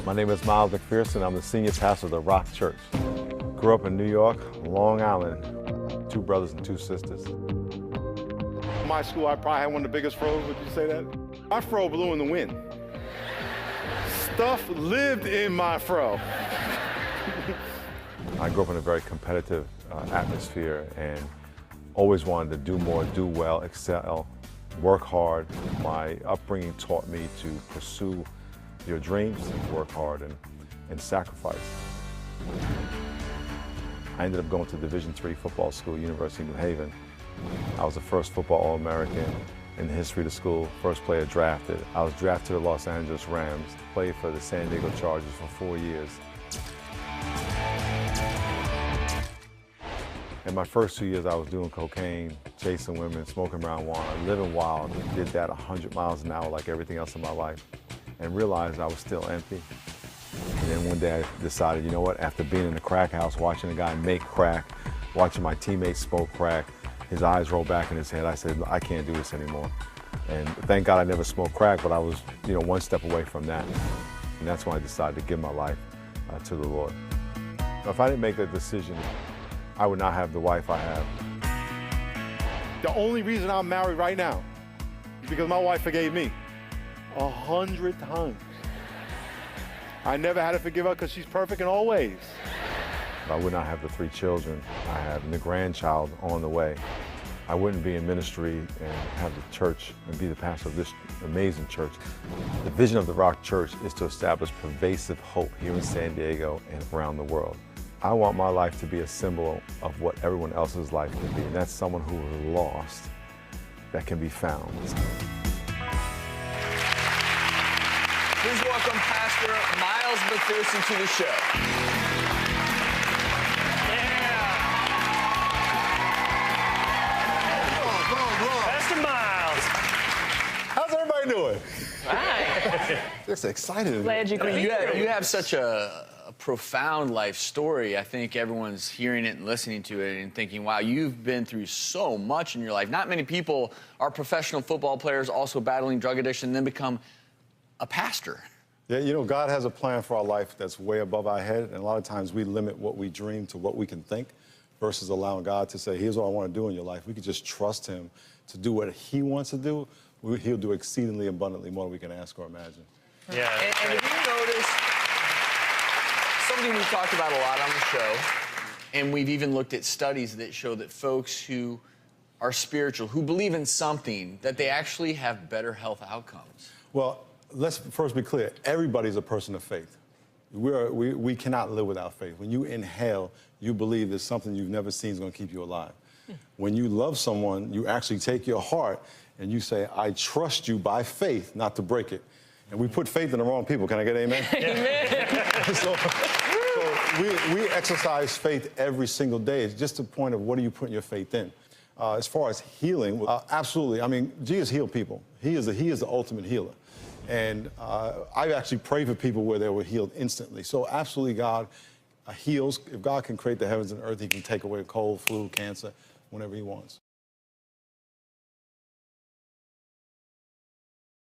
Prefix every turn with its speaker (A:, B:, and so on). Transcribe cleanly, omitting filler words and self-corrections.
A: My name is Miles McPherson. I'm the senior pastor of the Rock Church. Grew up in New York, Long Island. 2 brothers and 2 sisters.
B: In my school, I probably had one of the biggest fros. Would you say that? My fro blew in the wind. Stuff lived in my fro.
A: I grew up in a very competitive atmosphere and always wanted to do more, do well, excel, work hard. My upbringing taught me to pursue your dreams and work hard and sacrifice. I ended up going to Division III football school, University of New Haven. I was the first football All-American in the history of the school, first player drafted. I was drafted to the Los Angeles Rams, played for the San Diego Chargers for 4 years. In my first 2 years, I was doing cocaine, chasing women, smoking marijuana, living wild. Did that 100 miles an hour like everything else in my life, and realized I was still empty. And then one day I decided, you know what, after being in the crack house, watching a guy make crack, watching my teammates smoke crack, his eyes rolled back in his head, I said, I can't do this anymore. And thank God I never smoked crack, but I was, one step away from that. And that's when I decided to give my life to the Lord. If I didn't make that decision, I would not have the wife I have.
B: The only reason I'm married right now is because my wife forgave me 100 times. I never had to forgive her because she's perfect in all ways.
A: I would not have the 3 children I have and the grandchild on the way. I wouldn't be in ministry and have the church and be the pastor of this amazing church. The vision of the Rock Church is to establish pervasive hope here in San Diego and around the world. I want my life to be a symbol of what everyone else's life can be, and that's someone who is lost that can be found.
C: Please welcome Pastor Miles McPherson to the show.
D: Pastor Miles.
B: How's everybody doing?
C: Hi.
B: Just excited.
C: Glad you could. You have such a profound life story. I think everyone's hearing it and listening to it and thinking, wow, you've been through so much in your life. Not many people are professional football players also battling drug addiction and then become a pastor.
B: Yeah, God has a plan for our life that's way above our head, and a lot of times we limit what we dream to what we can think versus allowing God to say, here's what I want to do in your life. We could just trust him to do what he wants to do. He'll do exceedingly abundantly more than we can ask or imagine.
D: Yeah.
C: And if you notice, something we've talked about a lot on the show, and we've even looked at studies that show that folks who are spiritual, who believe in something, that they actually have better health outcomes.
B: Well, let's first be clear. Everybody's a person of faith. We cannot live without faith. When you inhale, you believe there's something you've never seen is going to keep you alive. When you love someone, you actually take your heart and you say, I trust you by faith, not to break it. And we put faith in the wrong people. Can I get an amen? Amen. so we exercise faith every single day. It's just a point of what are you putting your faith in? As far as healing, absolutely. I mean, Jesus healed people. He is the ultimate healer. And I've actually prayed for people where they were healed instantly. So absolutely God heals. If God can create the heavens and earth, he can take away cold, flu, cancer, whenever he wants.